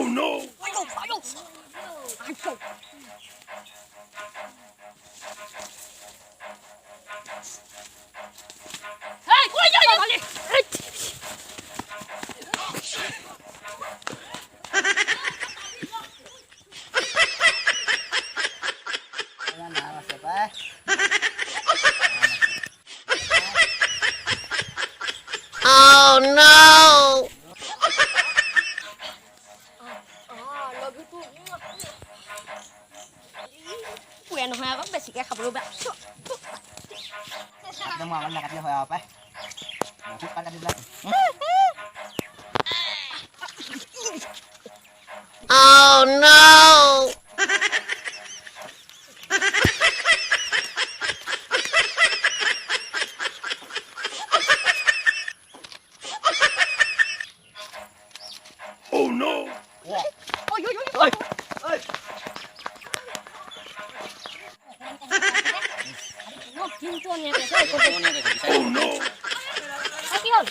Oh no! Oh no! Quen hoa có besi kayak kabel bak. Đừng mong anh là cái hồi hộp ấy. Chút bắt đi lên. Oh no! Oh no! Ôi, ơi. Nó kim tuôn nha cái sao Oh no! cái kia rồi.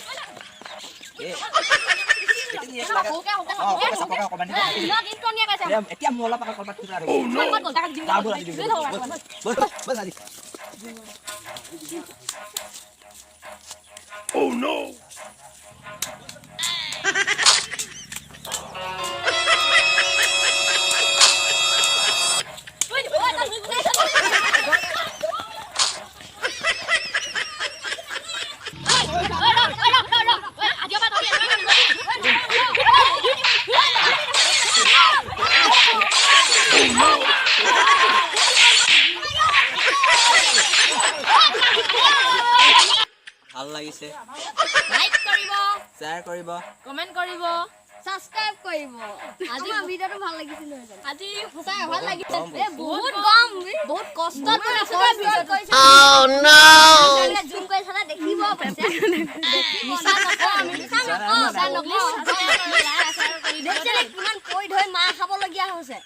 Cái gì Nó cố cái Kau komen itu. Nó kim tuôn nha cái sao. Dia tiap ngolah pakai kolbat kita. Oh no! Nó còn ta cái gì Tahu lah di Dưới thôi rồi. Bos tadi. Oh no! ভাল লাগিছে like কৰিব share কৰিব comment কৰিব subscribe কৰিব আজি ভিডিওটো ভাল লাগিছিল আজি সঁচাই ভাল লাগিছে এ বহুত গম বহুত কষ্ট কৰি ভিডিও কৰিছে Oh no! জুম কৰি চালে দেখিব পাইছে মিছা নকওঁ আমি মিছা নকওঁ দেখিলে কিমান কৈ ধৰি মাৰ খাবলগীয়া হৈছে